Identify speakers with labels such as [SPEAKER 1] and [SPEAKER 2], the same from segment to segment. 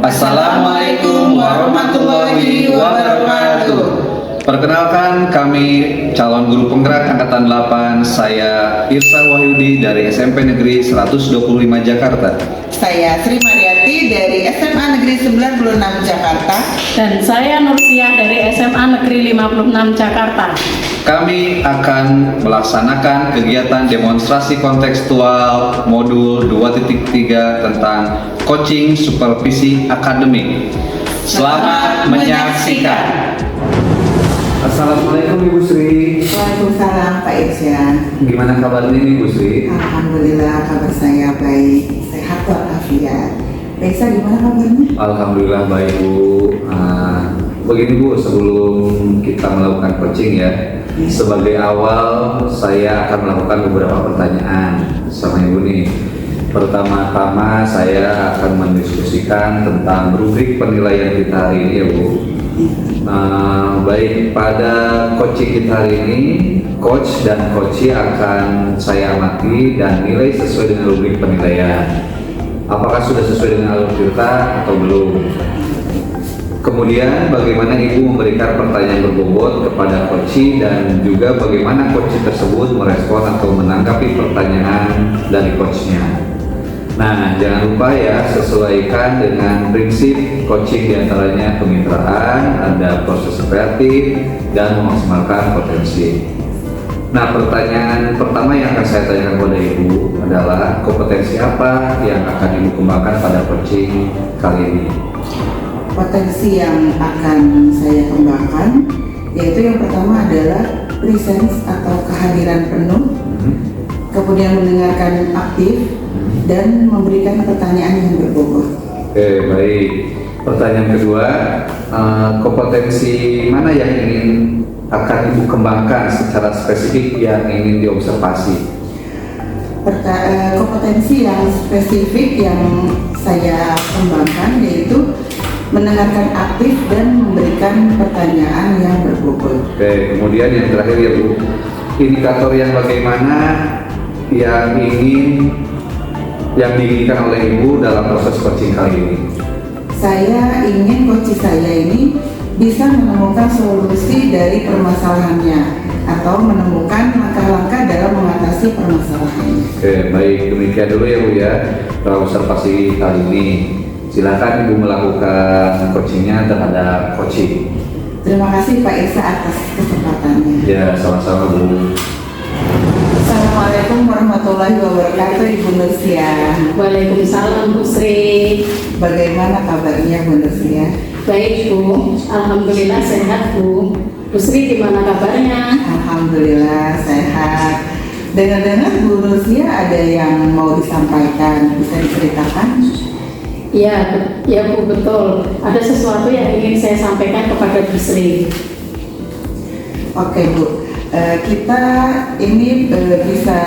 [SPEAKER 1] Assalamualaikum warahmatullahi wabarakatuh. Perkenalkan, kami calon guru penggerak Angkatan 8. Saya Irsa Wahyudi dari SMP Negeri 125 Jakarta.
[SPEAKER 2] Saya Sri Mariati dari SMA Negeri 96 Jakarta.
[SPEAKER 3] Dan saya Nursiah dari SMA Negeri 56 Jakarta.
[SPEAKER 1] Kami akan melaksanakan kegiatan demonstrasi kontekstual modul 2.3 tentang coaching supervisi akademik. Selamat menyaksikan.
[SPEAKER 4] Assalamualaikum Ibu Sri.
[SPEAKER 2] Waalaikumsalam Pak Irsyad.
[SPEAKER 4] Gimana kabarnya nih Ibu Sri?
[SPEAKER 2] Alhamdulillah kabar saya baik, sehat walafiat. Pak Irsyad gimana kabarnya?
[SPEAKER 4] Alhamdulillah baik Bu. Begini Bu, sebelum kita melakukan coaching ya, sebagai awal saya akan melakukan beberapa pertanyaan sama Ibu nih. Pertama-tama saya akan mendiskusikan tentang rubrik penilaian kita hari ini ya Bu. Baik, pada coaching kita hari ini, coach dan coachee akan saya amati dan nilai sesuai dengan rubrik penilaian. Apakah sudah sesuai dengan alur kita atau belum? Kemudian bagaimana Ibu memberikan pertanyaan berbobot kepada coachee dan juga bagaimana coachee tersebut merespon atau menanggapi pertanyaan dari coachnya. Nah, jangan lupa ya, sesuaikan dengan prinsip coaching diantaranya kemitraan, ada proses kreatif, dan memaksimalkan potensi. Nah, pertanyaan pertama yang akan saya tanyakan kepada Ibu adalah kompetensi apa yang akan Ibu kembangkan pada coaching kali ini?
[SPEAKER 2] Potensi yang akan saya kembangkan yaitu yang pertama adalah presence atau kehadiran penuh, kemudian mendengarkan aktif, dan memberikan pertanyaan yang berbobot.
[SPEAKER 4] Oke, baik. Pertanyaan kedua, kompetensi mana yang akan Ibu kembangkan secara spesifik yang ingin diobservasi?
[SPEAKER 2] Kompetensi yang spesifik yang saya kembangkan yaitu mendengarkan aktif dan memberikan pertanyaan yang berbobot.
[SPEAKER 4] Oke, kemudian yang terakhir ya Bu, indikator yang bagaimana yang diinginkan oleh Ibu dalam proses coaching kali ini?
[SPEAKER 2] Saya ingin coach saya ini bisa menemukan solusi dari permasalahannya atau menemukan langkah-langkah dalam mengatasi permasalahannya.
[SPEAKER 4] Oke, baik, demikian dulu ya Bu ya observasi kali ini. Silakan Ibu melakukan coachingnya terhadap coaching.
[SPEAKER 2] Terima kasih Pak Irsa atas kesempatannya.
[SPEAKER 4] Ya, sama-sama Bu.
[SPEAKER 2] Assalamualaikum warahmatullahi wabarakatuh, Ibu Nursiah.
[SPEAKER 3] Waalaikumsalam Bu Sri.
[SPEAKER 2] Bagaimana kabarnya Bu Nursiah?
[SPEAKER 3] Baik Bu, alhamdulillah sehat Bu. Bu Sri gimana kabarnya?
[SPEAKER 2] Alhamdulillah sehat. Dengar-dengar Bu Nursiah ada yang mau disampaikan, bisa diceritakan?
[SPEAKER 3] Ya Bu, betul. Ada sesuatu yang ingin saya sampaikan kepada Bu Sri.
[SPEAKER 2] Oke Bu, kita ini bisa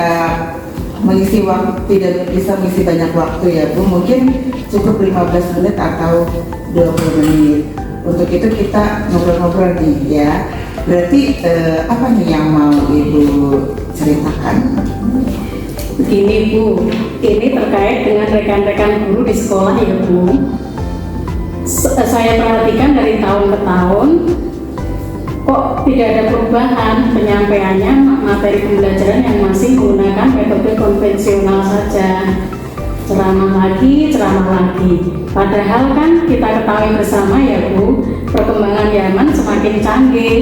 [SPEAKER 2] mengisi waktu, tidak bisa mengisi banyak waktu ya Bu, mungkin cukup 15 menit atau 20 menit. Untuk itu kita ngobrol-ngobrol nih ya. Berarti apa nih yang mau Ibu ceritakan?
[SPEAKER 3] Begini Bu, ini terkait dengan rekan-rekan guru di sekolah ya Bu. Saya perhatikan dari tahun ke tahun kok tidak ada perubahan penyampaiannya, materi pembelajaran yang masih menggunakan metode konvensional saja. Ceramah lagi. Padahal kan kita ketahui bersama ya Bu, perkembangan zaman semakin canggih,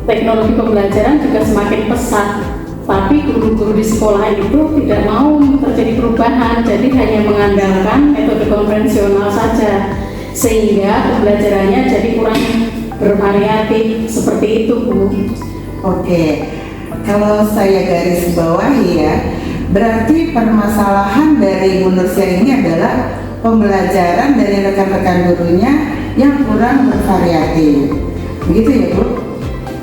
[SPEAKER 3] teknologi pembelajaran juga semakin pesat. Tapi guru-guru di sekolah itu tidak mau terjadi perubahan, jadi hanya mengandalkan metode konvensional saja, sehingga pembelajarannya jadi kurang bervariatif seperti itu Bu.
[SPEAKER 2] Oke, kalau saya garis bawahi ya, berarti permasalahan dari Bu Nursiah ini adalah pembelajaran dari rekan-rekan gurunya yang kurang bervariatif. Begitu ya Bu?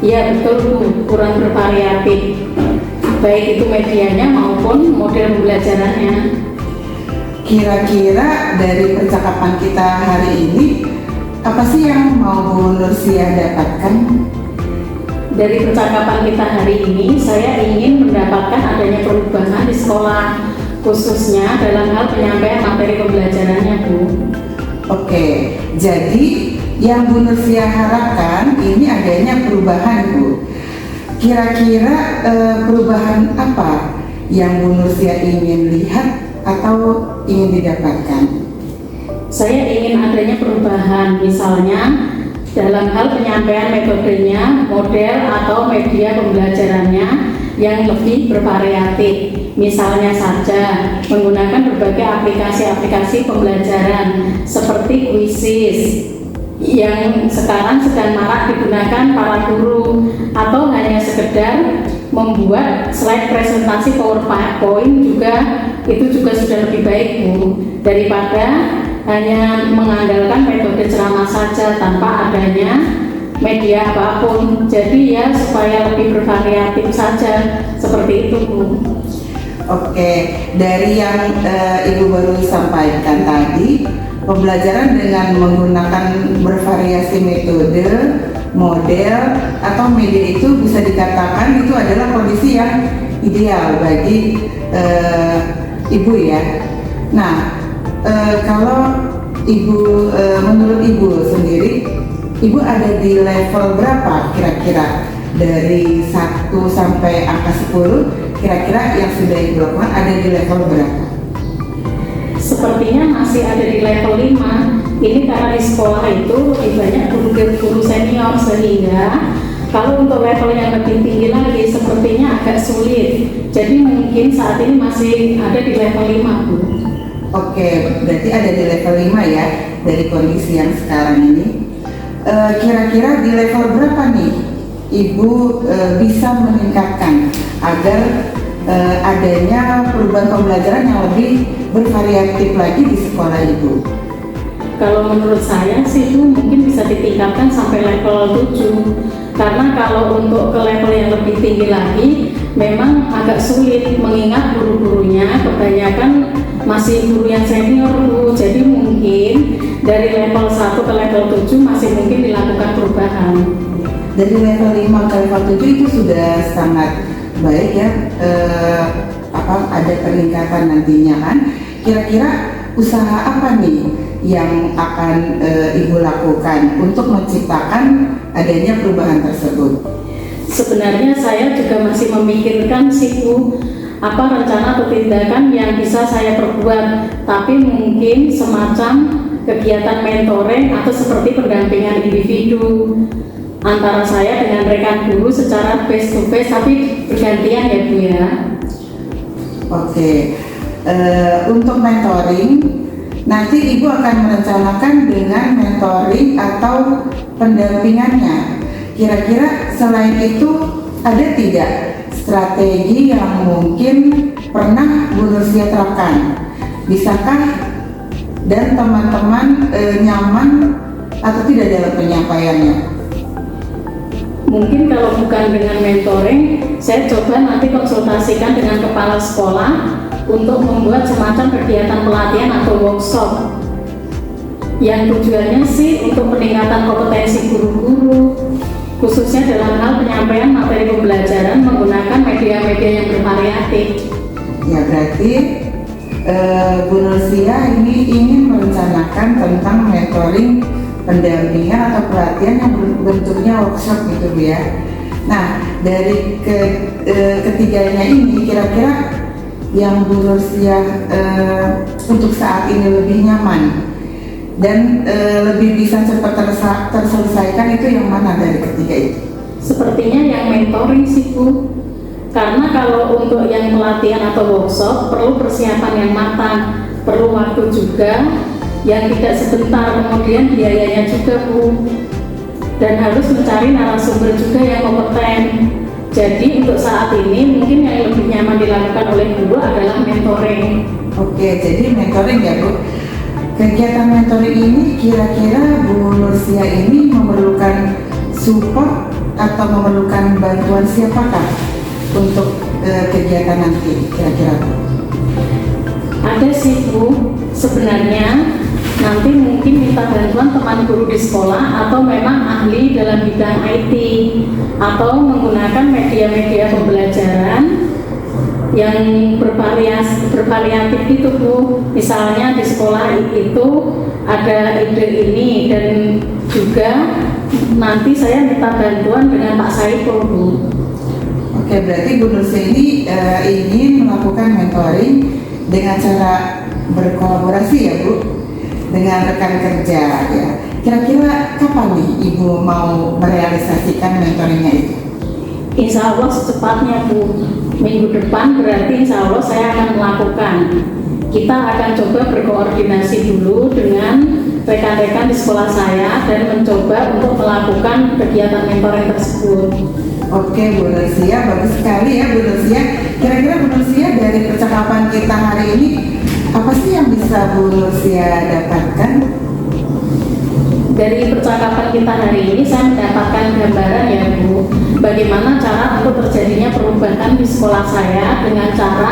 [SPEAKER 3] Iya betul Bu, kurang bervariatif, baik itu medianya maupun model pembelajarannya.
[SPEAKER 2] Kira-kira dari percakapan kita hari ini, apa sih yang mau Bu Nursiah dapatkan?
[SPEAKER 3] Dari percakapan kita hari ini, saya ingin mendapatkan adanya perubahan di sekolah, khususnya dalam hal penyampaian materi pembelajarannya Bu.
[SPEAKER 2] Oke, jadi yang Bu Nursia harapkan ini adanya perubahan, Bu. Kira-kira perubahan apa yang Bu Nursia ingin lihat atau ingin didapatkan?
[SPEAKER 3] Saya ingin adanya perubahan, misalnya dalam hal penyampaian metodenya, model atau media pembelajarannya yang lebih bervariatif. Misalnya saja menggunakan berbagai aplikasi-aplikasi pembelajaran seperti Quizzes yang sekarang sedang marak digunakan para guru, atau hanya sekedar membuat slide presentasi PowerPoint juga, itu juga sudah lebih baik, Bu, daripada hanya mengandalkan metode ceramah saja tanpa adanya media apapun. Jadi ya supaya lebih bervariatif saja, seperti itu, Bu.
[SPEAKER 2] Oke, dari yang Ibu baru sampaikan tadi, pembelajaran dengan menggunakan bervariasi metode, model, atau media itu bisa dikatakan itu adalah kondisi yang ideal bagi Ibu ya. Nah, kalau Ibu, menurut Ibu sendiri, Ibu ada di level berapa kira-kira? Dari 1 sampai angka 10, kira-kira yang sudah Ibu lakukan ada di level berapa?
[SPEAKER 3] Sepertinya masih ada di level 5. Ini karena di sekolah itu lebih banyak guru senior, sehingga kalau untuk level yang lebih tinggi lagi sepertinya agak sulit. Jadi mungkin saat ini masih ada di level 5, Bu.
[SPEAKER 2] Oke, berarti ada di level 5 ya, dari kondisi yang sekarang ini. Kira-kira di level berapa nih Ibu bisa meningkatkan agar adanya perubahan pembelajaran yang lebih bervariatif lagi di sekolah Ibu?
[SPEAKER 3] Kalau menurut saya sih itu mungkin bisa ditingkatkan sampai level 7. Karena kalau untuk ke level yang lebih tinggi lagi memang agak sulit, mengingat guru-gurunya kebanyakan masih guru yang senior, Bu. Jadi mungkin dari level 1 ke level 7 masih mungkin dilakukan perubahan.
[SPEAKER 2] Dari level 5 ke level 7 itu sudah sangat baik ya, ada peningkatan nantinya kan. Kira-kira usaha apa nih yang akan Ibu lakukan untuk menciptakan adanya perubahan tersebut?
[SPEAKER 3] Sebenarnya saya juga masih memikirkan sih, Bu, apa rencana atau tindakan yang bisa saya perbuat, tapi mungkin semacam kegiatan mentoring atau seperti pendampingan individu antara saya dengan rekan guru secara face to face, tapi bergantian ya, Bu ya.
[SPEAKER 2] Oke, untuk mentoring nanti Ibu akan merencanakan dengan mentoring atau pendampingannya. Kira-kira selain itu ada tidak strategi yang mungkin pernah Bu Nursia terapkan? Bisakah dan teman-teman nyaman atau tidak dalam penyampaiannya?
[SPEAKER 3] Mungkin kalau bukan dengan mentoring, saya coba nanti konsultasikan dengan kepala sekolah untuk membuat semacam kegiatan pelatihan atau workshop yang tujuannya sih untuk peningkatan kompetensi guru-guru, khususnya dalam hal penyampaian materi pembelajaran menggunakan media-media yang bervariatif.
[SPEAKER 2] Ya, berarti Bu Nursia ini ingin merencanakan tentang mentoring, pendampingan atau pelatihan yang bentuknya workshop gitu, Bu ya. Nah, dari ketiganya ini kira-kira yang Bu Nursia untuk saat ini lebih nyaman dan lebih bisa cepat terselesaikan itu yang mana dari ketiga itu?
[SPEAKER 3] Sepertinya yang mentoring sih, Bu. Karena kalau untuk yang pelatihan atau workshop perlu persiapan yang matang, perlu waktu juga yang tidak sebentar, kemudian biayanya juga, Bu. Dan harus mencari narasumber juga yang kompeten. Jadi untuk saat ini mungkin yang lebih nyaman dilakukan oleh guru adalah mentoring.
[SPEAKER 2] Oke, jadi mentoring ya, Bu. Kegiatan mentoring ini kira-kira Bu Nursia ini memerlukan support atau memerlukan bantuan siapakah untuk kegiatan nanti kira-kira, Bu?
[SPEAKER 3] Ada sih, Bu. Sebenarnya nanti mungkin minta bantuan teman guru di sekolah atau memang ahli dalam bidang IT atau menggunakan media-media pembelajaran yang bervariatif itu Bu. Misalnya di sekolah itu ada ide ini, dan juga nanti saya minta bantuan dengan Pak Saiful Bu.
[SPEAKER 2] Oke, berarti Bu Nursia ini ingin melakukan mentoring dengan cara berkolaborasi ya Bu, dengan rekan kerja ya. Kira-kira kapan nih Ibu mau merealisasikan mentoringnya itu?
[SPEAKER 3] Insya Allah secepatnya Bu. Minggu depan berarti insya Allah saya akan melakukan. Kita akan coba berkoordinasi dulu dengan rekan-rekan di sekolah saya dan mencoba untuk melakukan kegiatan mentoring tersebut.
[SPEAKER 2] Oke Bu Nursia, bagus sekali ya Bu Nursia. Kira-kira Bu Nursia dari percakapan kita hari ini, apa sih yang bisa Bu Nursia dapatkan?
[SPEAKER 3] Dari percakapan kita hari ini saya mendapatkan gambaran ya Bu, bagaimana cara untuk terjadinya perubahan di sekolah saya dengan cara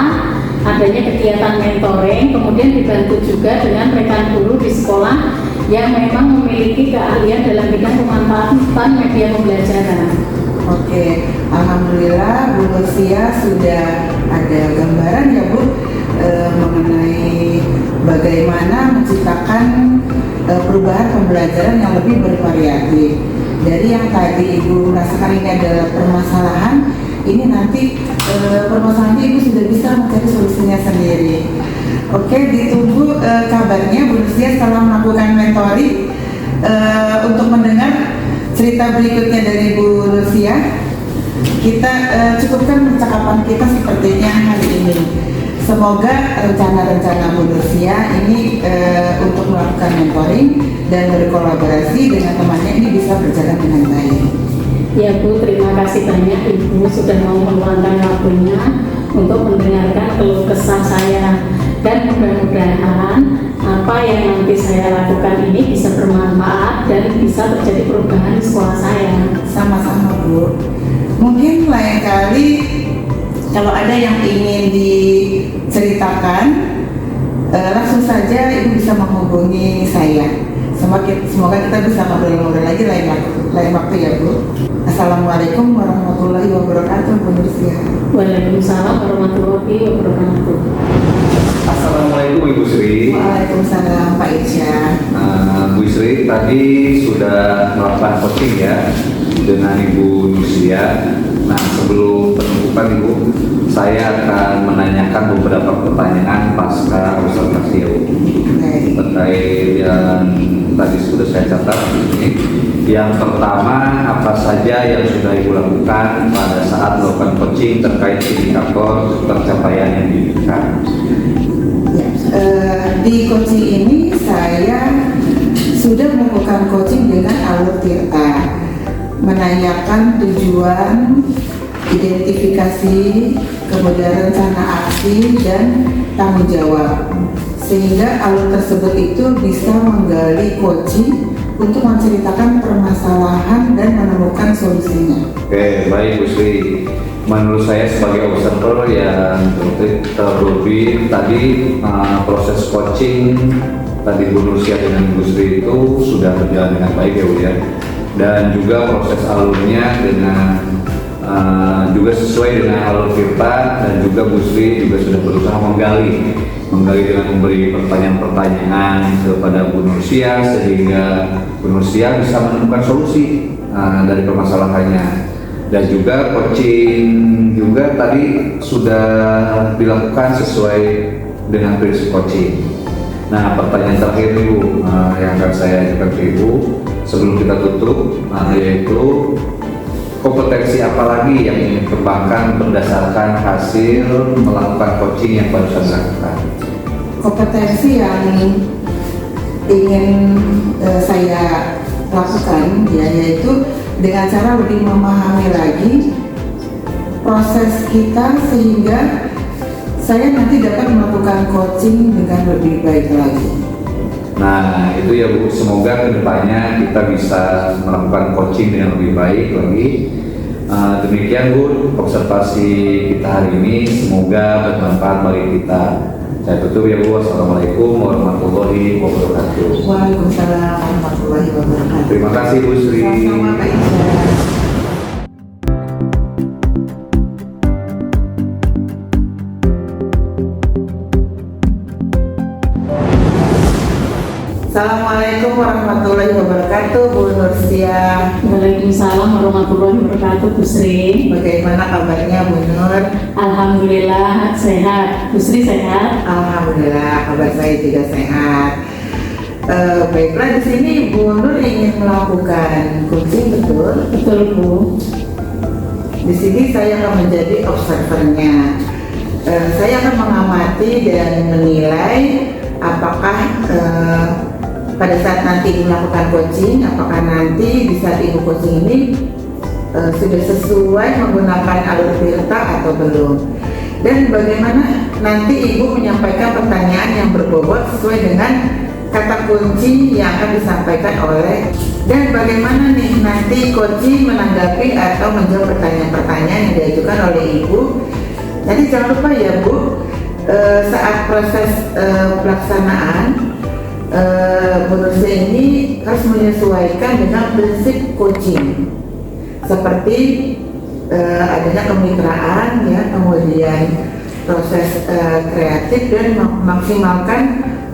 [SPEAKER 3] adanya kegiatan mentoring, kemudian dibantu juga dengan rekan guru di sekolah yang memang memiliki keahlian dalam bidang pemanfaatan media pembelajaran.
[SPEAKER 2] Oke, alhamdulillah Bu Nursia sudah ada gambaran ya Bu mengenai bagaimana menciptakan perubahan pembelajaran yang lebih bervariatif. Dari yang tadi Ibu merasakan ini adalah permasalahan, ini nanti permasalahan Ibu sudah bisa mencari solusinya sendiri. Oke, ditunggu kabarnya Bu Nursia setelah melakukan mentoring. Untuk mendengar cerita berikutnya dari Bu Nursia, kita cukupkan percakapan kita sepertinya hari ini. Semoga rencana-rencana Bu Nursia ini untuk melakukan mentoring dan berkolaborasi dengan temannya ini bisa berjalan dengan baik.
[SPEAKER 3] Ya Bu, terima kasih banyak Ibu sudah mau meluangkan waktunya untuk mendengarkan keluh kesah saya, dan mudah-mudahan apa yang nanti saya lakukan ini bisa bermanfaat dan bisa terjadi perubahan di sekolah saya.
[SPEAKER 2] Sama-sama Bu. Mungkin lain kali kalau ada yang ingin diceritakan, langsung saja Ibu bisa menghubungi saya. Semoga kita bisa ngobrol-ngobrol lagi lain waktu ya Bu. Assalamualaikum warahmatullahi wabarakatuh Bu Nursia.
[SPEAKER 3] Waalaikumsalam warahmatullahi wabarakatuh.
[SPEAKER 4] Assalamualaikum Ibu Sri.
[SPEAKER 2] Waalaikumsalam Pak Irsya.
[SPEAKER 4] Bu Sri tadi sudah melakukan coaching ya dengan Ibu Nursia. Nah, sebelum penutupan Ibu, saya akan menanyakan beberapa pertanyaan pasca observasi ya Bu, terkait yang tadi sudah saya catat ini. Yang pertama, apa saja yang sudah Ibu lakukan pada saat melakukan coaching terkait indikator pencapaian yang diinginkan?
[SPEAKER 2] Di coaching ini saya sudah melakukan coaching dengan alur Tirta, menanyakan tujuan, identifikasi, kemudian rencana aksi dan tanggung jawab, sehingga alur tersebut itu bisa menggali coaching untuk menceritakan permasalahan dan menemukan solusinya.
[SPEAKER 4] Oke, baik Bu Sri. Menurut saya sebagai observer yang terlebih tadi proses coaching tadi Bu Nursia dengan Bu Sri itu sudah berjalan dengan baik ya Bu ya. Dan juga proses alurnya dengan juga sesuai dengan alur kita, dan juga Bu Sri juga sudah berusaha menggali dengan memberi pertanyaan-pertanyaan kepada Bu Nursia sehingga Bu Nursia bisa menemukan solusi dari permasalahannya. Dan juga coaching juga tadi sudah dilakukan sesuai dengan prinsip coaching. Nah, pertanyaan terakhir Ibu yang akan saya ajukan ke Ibu sebelum kita tutup, yaitu kompetensi apa lagi yang ingin dikembangkan berdasarkan hasil melakukan coaching yang baru saja dilakukan?
[SPEAKER 2] Kompetensi yang ingin saya lakukan ya, yaitu dengan cara lebih memahami lagi proses kita sehingga saya nanti dapat melakukan coaching dengan lebih baik lagi.
[SPEAKER 4] Nah, itu ya Bu, semoga kedepannya kita bisa melakukan coaching dengan lebih baik lagi. Demikian Bu, observasi kita hari ini, semoga bermanfaat bagi kita. Saya tutup ya Bu. Assalamualaikum warahmatullahi wabarakatuh.
[SPEAKER 2] Waalaikumsalam warahmatullahi wabarakatuh.
[SPEAKER 4] Terima kasih Bu Sri.
[SPEAKER 2] Sama-sama Pak Irsya. Assalamualaikum warahmatullahi wabarakatuh, Bu Nursia.
[SPEAKER 3] Waalaikumsalam warahmatullahi wabarakatuh, Bu Sri.
[SPEAKER 2] Bagaimana kabarnya, Bu Nur?
[SPEAKER 3] Alhamdulillah sehat. Bu Sri sehat?
[SPEAKER 2] Alhamdulillah, kabar saya juga sehat. Baiklah, di sini Bu Nur ingin melakukan coaching, betul?
[SPEAKER 3] Betul, Bu.
[SPEAKER 2] Di sini saya akan menjadi observernya. Saya akan mengamati dan menilai apakah pada saat nanti melakukan coaching, apakah nanti di saat Ibu coaching ini sudah sesuai menggunakan alur filter atau belum, dan bagaimana nanti Ibu menyampaikan pertanyaan yang berbobot sesuai dengan kata kunci yang akan disampaikan oleh, dan bagaimana nih nanti coaching menanggapi atau menjawab pertanyaan-pertanyaan yang diajukan oleh Ibu. Jadi jangan lupa ya Bu, saat proses pelaksanaan bonusnya ini harus menyesuaikan dengan prinsip coaching, seperti adanya kemitraan ya, kemudian proses kreatif dan memaksimalkan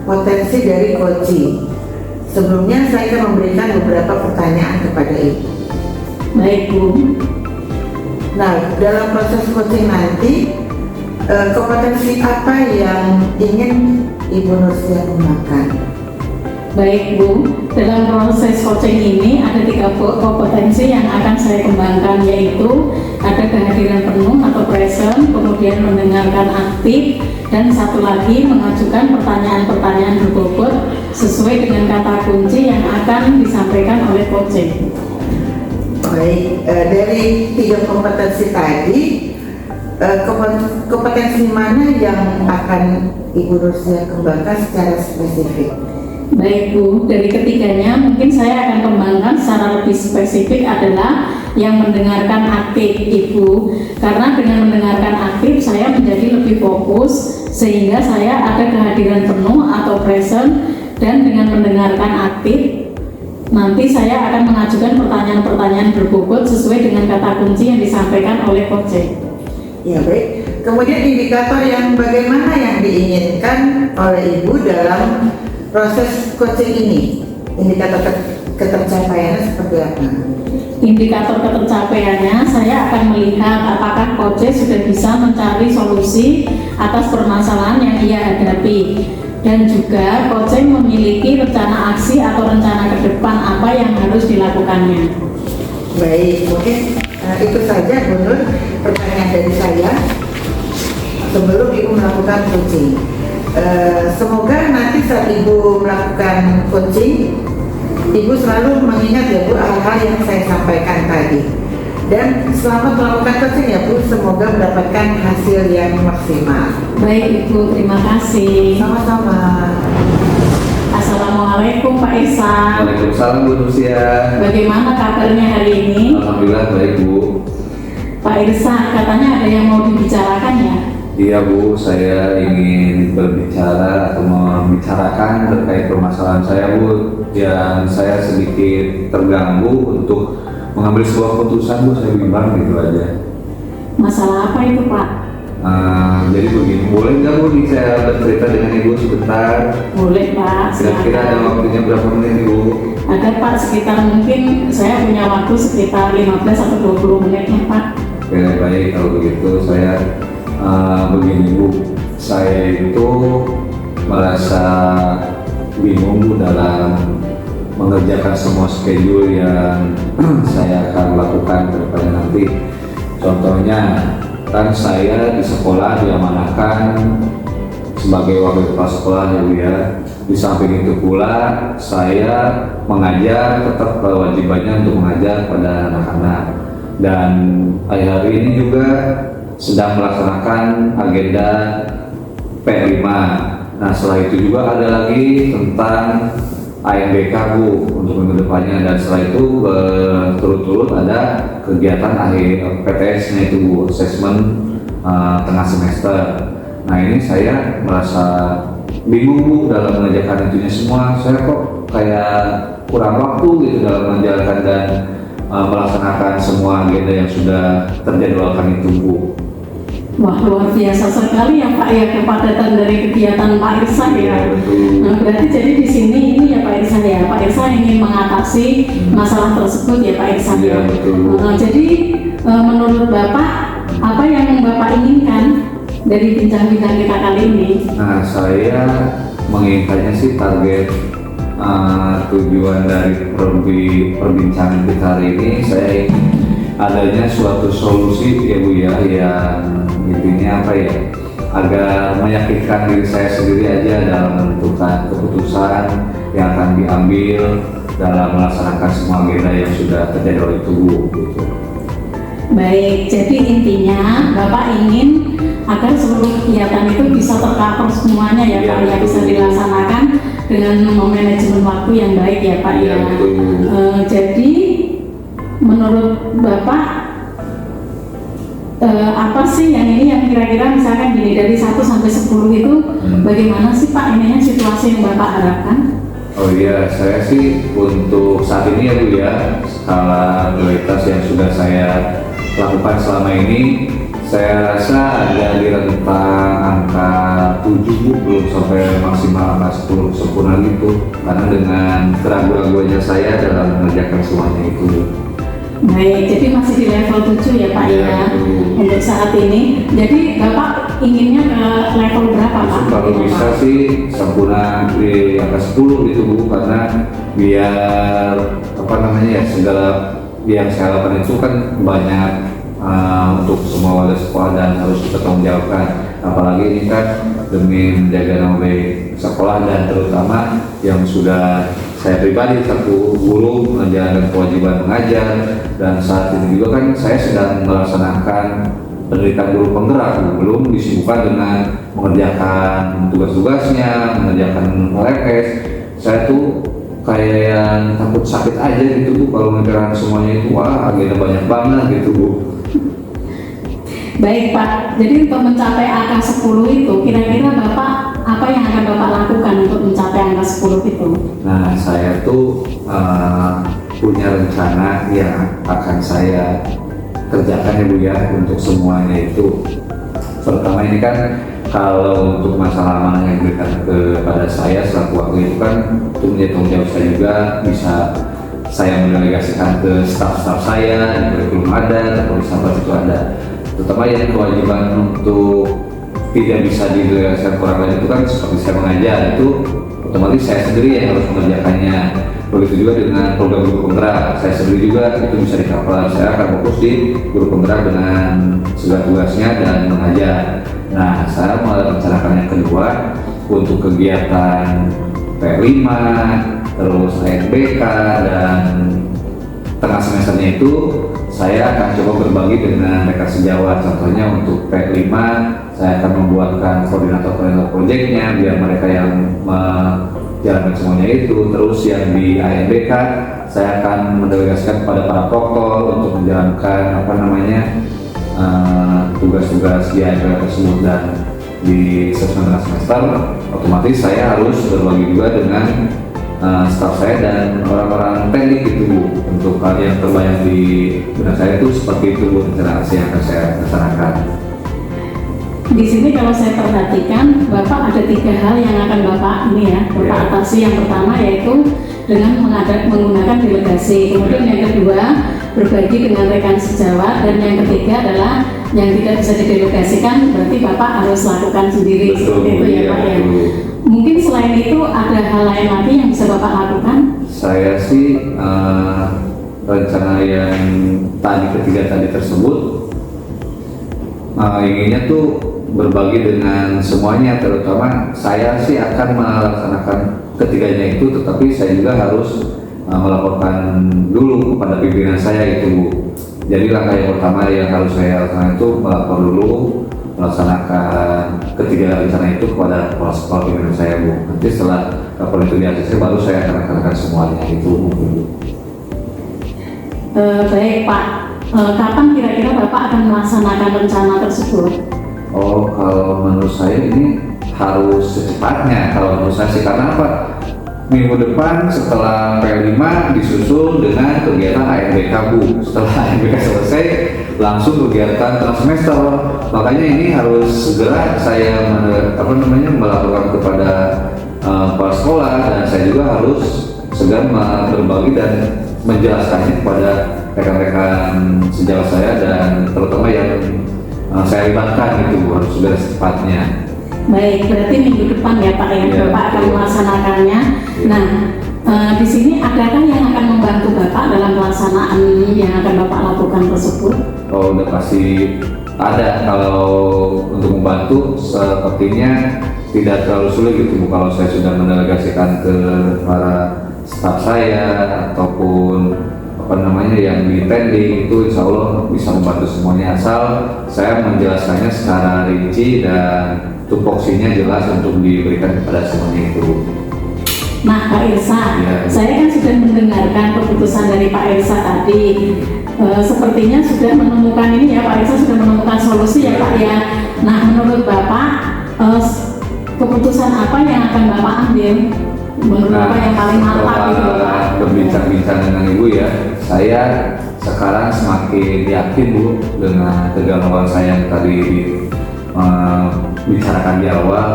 [SPEAKER 2] potensi dari coaching. Sebelumnya saya akan memberikan beberapa pertanyaan kepada Ibu.
[SPEAKER 3] Baik, Bu.
[SPEAKER 2] Nah, dalam proses coaching nanti kompetensi apa yang ingin Ibu Nursia kembangkan?
[SPEAKER 3] Baik, Bu. Dalam proses coaching ini ada 3 kompetensi yang akan saya kembangkan, yaitu ada kehadiran penuh atau present, kemudian mendengarkan aktif, dan satu lagi mengajukan pertanyaan-pertanyaan berbobot sesuai dengan kata kunci yang akan disampaikan oleh coaching.
[SPEAKER 2] Baik, dari 3 kompetensi tadi, kompetensi mana yang akan Ibu Nursia kembangkan secara spesifik?
[SPEAKER 3] Baik, Bu, dari ketiganya mungkin saya akan kembangkan secara lebih spesifik adalah yang mendengarkan aktif, Ibu. Karena dengan mendengarkan aktif saya menjadi lebih fokus sehingga saya ada kehadiran penuh atau present, dan dengan mendengarkan aktif nanti saya akan mengajukan pertanyaan-pertanyaan berbobot sesuai dengan kata kunci yang disampaikan oleh coaching.
[SPEAKER 2] Ya baik, kemudian indikator yang bagaimana yang diinginkan oleh Ibu dalam proses coaching ini? Indikator ketercapaiannya seperti apa?
[SPEAKER 3] Indikator ketercapaiannya saya akan melihat apakah coach sudah bisa mencari solusi atas permasalahan yang ia hadapi, dan juga coach memiliki rencana aksi atau rencana ke depan apa yang harus dilakukannya.
[SPEAKER 2] Baik, mungkin itu saja Bu Nur pertanyaan dari saya sebelum Ibu melakukan coaching. Semoga nanti saat Ibu melakukan coaching, Ibu selalu mengingat ya Bu hal-hal yang saya sampaikan tadi. Dan selamat melakukan coaching ya Bu, semoga mendapatkan hasil yang maksimal.
[SPEAKER 3] Baik, Ibu, terima kasih.
[SPEAKER 2] Sama-sama.
[SPEAKER 3] Assalamualaikum Pak Irsa.
[SPEAKER 4] Waalaikumsalam Bu Nursia.
[SPEAKER 3] Bagaimana kabarnya hari ini?
[SPEAKER 4] Alhamdulillah baik Bu.
[SPEAKER 3] Pak Irsa, katanya ada yang mau dibicarakan ya?
[SPEAKER 4] Iya Bu, saya ingin berbicara atau membicarakan terkait permasalahan saya Bu, yang saya sedikit terganggu untuk mengambil sebuah keputusan Bu, saya bimbang gitu aja.
[SPEAKER 3] Masalah apa itu Pak?
[SPEAKER 4] Jadi begini, boleh nggak Bu nih saya bercerita dengan Ibu sebentar?
[SPEAKER 3] Boleh Pak,
[SPEAKER 4] Kira-kira ada
[SPEAKER 3] silakan.
[SPEAKER 4] waktunya berapa menit Ibu?
[SPEAKER 3] Ada Pak, sekitar mungkin saya punya waktu sekitar 15 atau 20 menit ya Pak.
[SPEAKER 4] Oke baik, kalau begitu saya begini Bu, saya itu merasa bingung Bu dalam mengerjakan semua schedule yang saya akan lakukan ke depannya nanti. Contohnya, kan saya di sekolah diamanahkan sebagai wakil kepala sekolah ya Bu ya. Di samping itu pula saya mengajar, tetap kewajibannya untuk mengajar pada anak-anak. Dan hari ini juga sedang melaksanakan agenda P5. Nah setelah itu juga ada lagi tentang AMBK Bu untuk minggu depannya, dan setelah itu berturut-turut ada kegiatan akhir PTS-nya itu Bu, assessment tengah semester. Nah ini saya merasa bingung Bu dalam mengerjakan itunya semua. Saya kok kayak kurang waktu gitu dalam menjalankan dan melaksanakan semua agenda yang sudah terjadwalkan itu Bu.
[SPEAKER 3] Wah, luar biasa sekali ya Pak ya, kepadatan dari kegiatan Pak Irsa ya.
[SPEAKER 4] Betul.
[SPEAKER 3] Nah, berarti jadi di sini ini ya Pak Irsa ya, Pak Irsa ingin mengatasi masalah tersebut ya Pak Irsa
[SPEAKER 4] Iya,
[SPEAKER 3] ya.
[SPEAKER 4] betul.
[SPEAKER 3] Jadi menurut Bapak apa yang Bapak inginkan dari bincang-bincang kita kali ini?
[SPEAKER 4] Nah, saya menginginkannya sih target tujuan dari perbincangan kita hari ini, saya ingin adanya suatu solusi ya Bu ya, yang intinya apa ya, agar meyakinkan diri saya sendiri aja dalam menentukan keputusan yang akan diambil dalam melaksanakan semua agenda yang sudah terjadi oleh tubuh gitu.
[SPEAKER 3] Baik, jadi intinya Bapak ingin agar seluruh kegiatan itu bisa tercover semuanya ya Pak ya, bisa dilaksanakan dengan manajemen waktu yang baik ya Pak ya. Jadi menurut Bapak apa sih yang ini yang kira-kira misalkan gini dari 1 sampai 10 itu bagaimana sih Pak ininya situasi yang Bapak harapkan?
[SPEAKER 4] Oh iya, saya sih untuk saat ini ya Bu ya, skala prioritas yang sudah saya lakukan selama ini, saya rasa ada di rentang angka 7 Bu, belum sampai maksimal angka 10 sempurna gitu, karena dengan keraguan-keraguannya saya dalam mengerjakan semuanya itu.
[SPEAKER 3] Baik, jadi masih di level 7 ya Pak ya, untuk saat ini. Jadi Bapak inginnya ke level berapa Pak?
[SPEAKER 4] Kalau bisa sih sempurna di angka 10 gitu Bu, karena biar apa namanya ya, segala yang saya lakukan itu kan banyak untuk semua warga sekolah dan harus dipertanggungjawabkan. Apalagi ini kan demi menjaga nama baik sekolah dan terutama yang sudah saya pribadi satu guru menjalankan kewajiban mengajar, dan saat ini juga kan saya sedang melaksanakan pendidikan guru penggerak, belum disibukkan dengan mengerjakan tugas-tugasnya, mengerjakan LPS. Saya tuh kayak yang takut sakit aja gitu Bu kalau mengerjakan semuanya itu, wah agenda banyak banget gitu Bu.
[SPEAKER 3] Baik Pak, jadi untuk mencapai angka 10 itu kira-kira Bapak apa yang akan Bapak lakukan untuk mencapai angka 10 itu?
[SPEAKER 4] Nah, saya tuh punya rencana yang akan saya kerjakan ya Bu ya untuk semuanya itu. Pertama ini kan kalau untuk masalah amanah yang diberikan kepada saya selaku wakil itu kan itu menjadi tanggung jawab saya juga, bisa saya mendelegasikan ke staf-staf saya yang kurikulum ada atau staf itu ada. Terutama yang kewajiban untuk tidak bisa didelegasikan ke orang lain itu kan seperti saya mengajar, itu otomatis saya sendiri yang harus mengerjakannya. Begitu juga dengan program guru penggerak, saya sendiri juga itu bisa di-cover. Saya akan fokus di guru penggerak dengan segala tugasnya dan mengajar. Nah, saya merencanakan yang kedua untuk kegiatan P5, terus ANBK, dan tengah semesternya itu saya akan coba berbagi dengan rekan sejawat. Contohnya untuk P5 saya akan membuatkan koordinator proyeknya biar mereka yang menjalankan semuanya itu. Terus yang di ANBK saya akan mendelegasikan kepada para proktor untuk menjalankan apa namanya tugas-tugas di ANBK tersebut. Dan di tengah semester otomatis saya harus berbagi juga dengan staf saya dan orang-orang teknik itu Bu. Untuk hal yang terbayang di benak saya itu seperti itu Bu, rencana yang akan saya laksanakan.
[SPEAKER 3] Di sini kalau saya perhatikan Bapak ada 3 hal yang akan Bapak ini ya Bapak atasi. Yang pertama yaitu dengan menggunakan delegasi, kemudian yang kedua berbagi dengan rekan sejawat, dan yang ketiga adalah yang tidak bisa didelegasikan berarti Bapak harus lakukan sendiri.
[SPEAKER 4] Betul,
[SPEAKER 3] seperti itu ya Pak ya. Mungkin selain itu ada hal lain lagi yang bisa Bapak lakukan?
[SPEAKER 4] Saya sih rencana yang ketiga tadi tersebut inginnya tuh berbagi dengan semuanya, terutama saya sih akan melaksanakan ketiganya itu, tetapi saya juga harus melaporkan dulu kepada pimpinan saya itu Bu. Jadi langkah yang pertama yang harus saya lakukan itu melapor dulu, melaksanakan ketiga rencana itu kepada kepala sekolah pimpinan saya Bu. Nanti setelah laporan itu di ACC baru saya akan laksanakan semuanya itu Bu.
[SPEAKER 3] Baik Pak, kapan kira-kira Bapak akan melaksanakan rencana tersebut?
[SPEAKER 4] Oh, kalau menurut saya ini harus secepatnya. Kalau menurut saya sih, karena apa? minggu depan setelah P5 disusul dengan kegiatan AMBK Bu. Setelah AMBK selesai langsung kegiatan tengah semester. Makanya ini harus segera saya melaporkan kepada kepala sekolah, dan saya juga harus segera berbagi dan menjelaskannya kepada rekan-rekan sejawat saya, dan terutama yang saya libatkan itu harus segera secepatnya.
[SPEAKER 3] Baik, berarti minggu depan ya Pak ya,
[SPEAKER 4] Ya,
[SPEAKER 3] Bapak akan
[SPEAKER 4] betul.
[SPEAKER 3] melaksanakannya.
[SPEAKER 4] Ya.
[SPEAKER 3] Nah, di sini adakah yang akan membantu Bapak dalam pelaksanaan yang akan Bapak lakukan tersebut?
[SPEAKER 4] Oh, udah pasti ada. Kalau untuk membantu sepertinya tidak terlalu sulit gitu Bu, kalau saya sudah mendelegasikan ke para staf saya ataupun yang di trending itu, insya Allah bisa membantu semuanya, asal saya menjelaskannya secara rinci dan tupoksinya jelas untuk diberikan kepada semuanya itu.
[SPEAKER 3] Nah Pak Irsa,
[SPEAKER 4] Ya.
[SPEAKER 3] saya kan sudah mendengarkan keputusan dari Pak Irsa tadi. Sepertinya sudah menemukan ini ya Pak Irsa, sudah menemukan solusi ya Pak ya. Nah menurut Bapak, keputusan apa yang akan Bapak ambil? Menurut Bapak yang paling mantap gitu Bapak?
[SPEAKER 4] Berbincang-bincang dengan Ibu ya, saya sekarang semakin yakin Bu dengan kegalauan saya yang tadi bicarakan di awal.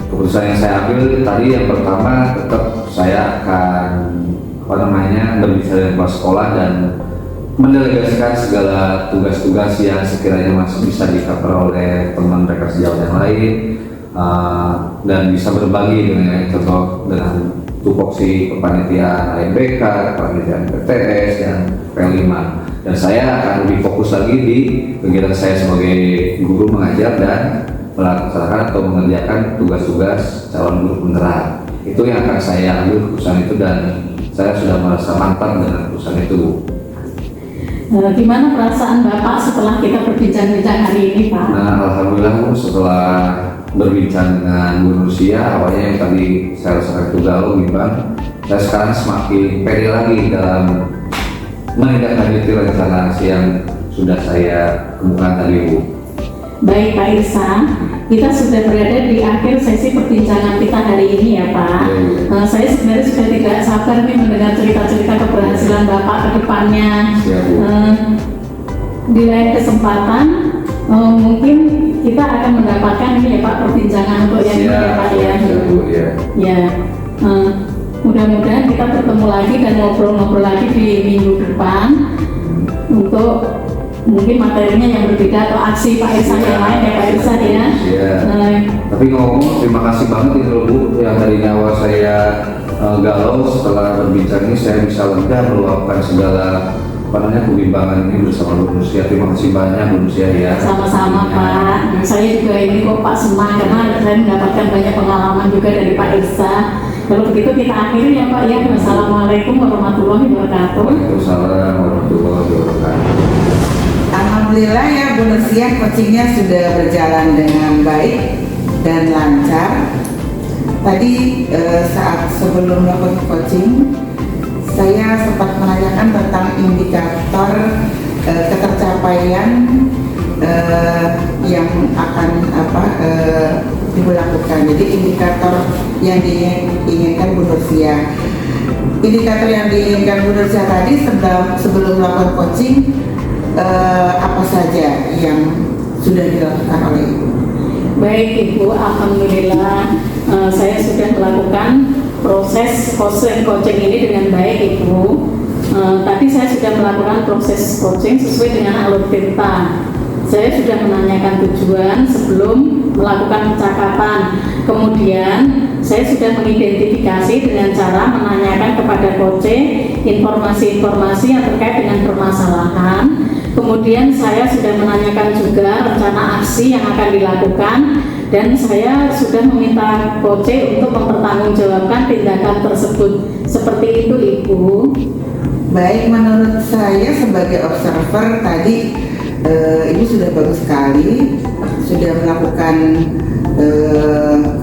[SPEAKER 4] Keputusan yang saya ambil tadi yang pertama, tetap saya akan berbicara dengan kepala sekolah dan mendelegasikan segala tugas-tugas yang sekiranya masih bisa di-cover oleh teman mereka sejawat yang lain, dan bisa berbagi dengan contoh dengan tupoksi kepanitiaan AMBK, kepanitiaan PTS dan P5. Dan saya akan lebih fokus lagi di kegiatan saya sebagai guru mengajar dan melaksanakan atau mengerjakan tugas-tugas calon guru penggerak. Itu yang akan saya ambil keputusan itu, dan saya sudah merasa mantap dengan keputusan itu.
[SPEAKER 3] Gimana perasaan Bapak setelah kita berbincang-bincang hari ini Pak?
[SPEAKER 4] Nah, alhamdulillah Bu, setelah berbincang dengan Bu Nursia, awalnya yang tadi saya rasakan itu galau, bimbang, saya sekarang semakin pede lagi dalam menindaklanjuti rencana yang sudah saya kemukakan tadi Bu.
[SPEAKER 3] Baik Pak Irsa, kita sudah berada di akhir sesi perbincangan kita hari ini ya Pak. Saya sebenarnya sudah tidak sabar nih mendengar cerita-cerita keberhasilan Bapak ke depannya.
[SPEAKER 4] Siap, Bu.
[SPEAKER 3] Di lain kesempatan, mungkin kita akan mendapatkan ini ya Pak, perbincangan untuk yang ini ya Pak ya.
[SPEAKER 4] Siap, Bu, ya.
[SPEAKER 3] Ya, mudah-mudahan kita bertemu lagi dan ngobrol-ngobrol lagi di minggu depan untuk mungkin materinya yang berbeda atau aksi Pak Irsa yang lain ya Pak Irsa ya.
[SPEAKER 4] Iya. Tapi ngomong, terima kasih banget itu Bu, yang tadinya awal saya galau, setelah berbincang ini saya bisa lega meluapkan segala kebimbangan ini bersama Bu Nursia. Terima kasih banyak Bu Nursia ya.
[SPEAKER 3] Sama-sama Pak. Saya juga ini kok Pak senang karena saya mendapatkan banyak pengalaman juga dari Pak Irsa. Kalau begitu kita akhiri ya Pak ya. Wassalamualaikum warahmatullahi wabarakatuh.
[SPEAKER 4] Waalaikumsalam warahmatullahi wabarakatuh.
[SPEAKER 2] Alhamdulillah ya Bu Nursia, coachingnya sudah berjalan dengan baik dan lancar. Tadi saat sebelum melakukan coaching, saya sempat menanyakan tentang indikator ketercapaian yang akan dilakukan. Jadi indikator yang diinginkan Bu Nursia. Indikator yang diinginkan Bu Nursia tadi sebelum melakukan coaching, apa saja yang sudah dilakukan oleh Ibu?
[SPEAKER 3] Baik Ibu, alhamdulillah saya sudah melakukan proses coaching ini dengan baik Ibu. Tadi saya sudah melakukan proses coaching sesuai dengan alur perintah. Saya sudah menanyakan tujuan sebelum melakukan percakapan. Kemudian saya sudah mengidentifikasi dengan cara menanyakan kepada coach informasi-informasi yang terkait dengan permasalahan. Kemudian saya sudah menanyakan juga rencana aksi yang akan dilakukan, dan saya sudah meminta coach untuk mempertanggungjawabkan tindakan tersebut. Seperti itu Ibu.
[SPEAKER 2] Baik, menurut saya sebagai observer tadi Ibu sudah bagus sekali, sudah melakukan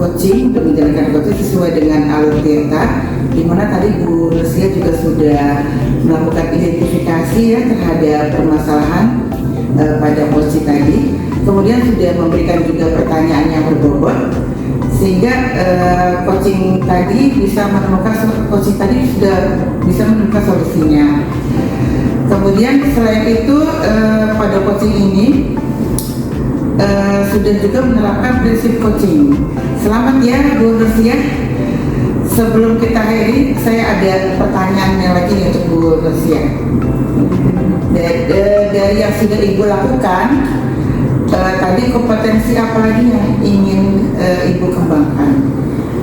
[SPEAKER 2] coaching, untuk menjalankan coaching sesuai dengan alur tirta, di mana tadi Bu Nursia juga sudah melakukan identifikasi ya terhadap permasalahan pada coaching tadi. Kemudian sudah memberikan juga pertanyaan yang berbobot sehingga coaching tadi sudah bisa menemukan solusinya. Kemudian selain itu pada coaching ini sudah juga menerapkan prinsip coaching. Selamat ya Bu Nursia. Sebelum kita akhiri, saya ada pertanyaan lagi nih untuk Bu Nursia. Dari yang sudah Ibu lakukan, tadi kompetensi apa lagi yang ingin Ibu kembangkan?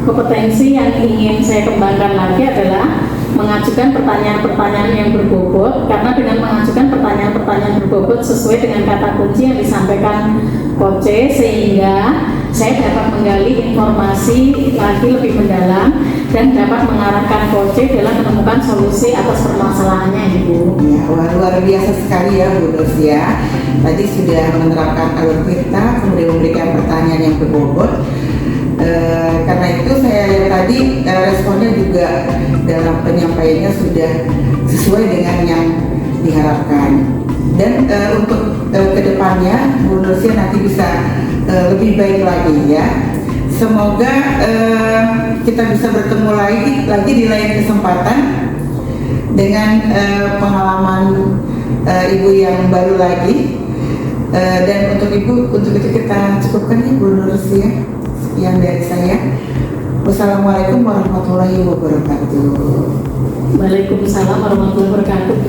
[SPEAKER 3] Kompetensi yang ingin saya kembangkan lagi adalah mengajukan pertanyaan-pertanyaan yang berbobot, karena dengan mengajukan pertanyaan-pertanyaan berbobot sesuai dengan kata kunci yang disampaikan Coach, sehingga saya dapat menggali informasi lagi lebih mendalam dan dapat mengarahkan Coach dalam menemukan solusi atas permasalahannya, Ibu.
[SPEAKER 2] Ya, luar biasa sekali ya Bu Nursia. Tadi sudah menerapkan alur kita, kemudian memberikan pertanyaan yang berbobot. Karena itu saya lihat tadi responnya juga dalam penyampaiannya sudah sesuai dengan yang diharapkan. Dan untuk kedepannya Bu Nursia nanti bisa lebih baik lagi ya. Semoga kita bisa bertemu lagi di lain kesempatan dengan pengalaman Ibu yang baru lagi. Dan untuk itu kita cukupkan ya Bu Nursia. Sekian dari saya. Wassalamualaikum warahmatullahi wabarakatuh.
[SPEAKER 3] Waalaikumsalam warahmatullahi wabarakatuh.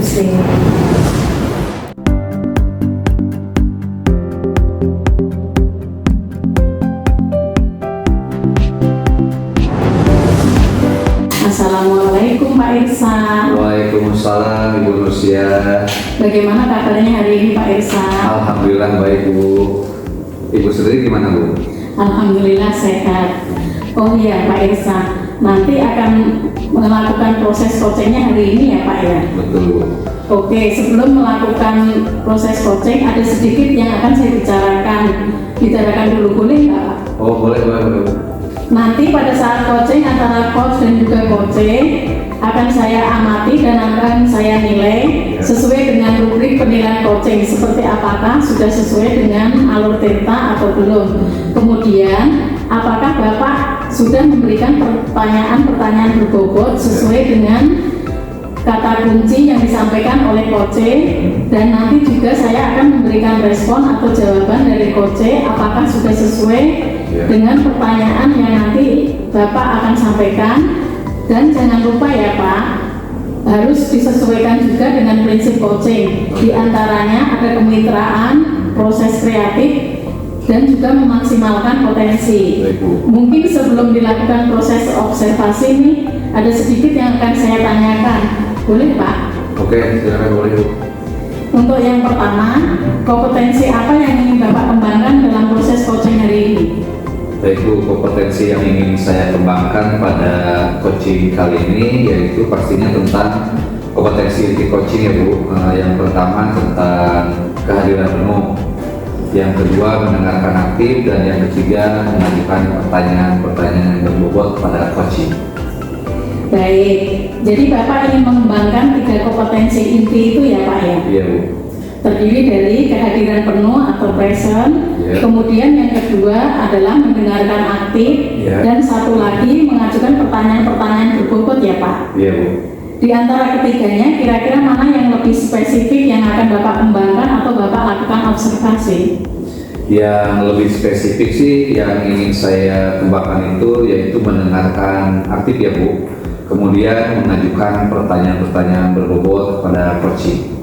[SPEAKER 3] Assalamualaikum Pak Irsa.
[SPEAKER 4] Waalaikumsalam Ibu Nursia.
[SPEAKER 3] Bagaimana kabarnya hari ini Pak Irsa?
[SPEAKER 4] Alhamdulillah baik Bu. Ibu sendiri gimana Bu?
[SPEAKER 3] Alhamdulillah sehat. Oh iya Pak Irsa, nanti akan melakukan proses coachingnya hari ini ya Pak ya?
[SPEAKER 4] Betul Bu.
[SPEAKER 3] Oke, sebelum melakukan proses coaching ada sedikit yang akan saya bicarakan dulu, boleh nggak Pak?
[SPEAKER 4] Oh boleh.
[SPEAKER 3] Nanti pada saat coaching antara coach dan juga coaching akan saya amati dan akan saya nilai sesuai dengan rubrik penilaian coaching, seperti apakah sudah sesuai dengan alur theta atau belum. Kemudian apakah Bapak sudah memberikan pertanyaan berbobot sesuai dengan kata kunci yang disampaikan oleh coaching, dan nanti juga saya akan memberikan respon atau jawaban dari coaching apakah sudah sesuai dengan pertanyaan yang nanti Bapak akan sampaikan. Dan jangan lupa ya Pak, harus disesuaikan juga dengan prinsip coaching. Di antaranya ada kemitraan, proses kreatif, dan juga memaksimalkan potensi. Mungkin sebelum dilakukan proses observasi ini, ada sedikit yang akan saya tanyakan. Boleh Pak?
[SPEAKER 4] Oke, silakan boleh Bu.
[SPEAKER 3] Untuk yang pertama, kompetensi apa yang ingin Bapak kembangkan dalam proses coaching hari ini?
[SPEAKER 4] Baik Bu, kompetensi yang ingin saya kembangkan pada coaching kali ini yaitu pastinya tentang kompetensi inti coaching ya Bu. Yang pertama tentang kehadiran penuh, yang kedua mendengarkan aktif, dan yang ketiga mengajukan pertanyaan-pertanyaan yang berbobot pada coaching.
[SPEAKER 3] Baik, jadi Bapak ingin mengembangkan 3 kompetensi inti itu ya Pak ya?
[SPEAKER 4] Iya Bu.
[SPEAKER 3] Terdiri dari kehadiran penuh atau present, kemudian yang kedua adalah mendengarkan aktif, dan satu lagi mengajukan pertanyaan-pertanyaan berbobot ya Pak?
[SPEAKER 4] Iya Bu.
[SPEAKER 3] Di antara ketiganya, kira-kira mana yang lebih spesifik yang akan Bapak kembangkan atau Bapak lakukan observasi?
[SPEAKER 4] Yang lebih spesifik sih yang ingin saya kembangkan itu yaitu mendengarkan aktif ya Bu. Kemudian mengajukan pertanyaan-pertanyaan berbobot kepada coaching.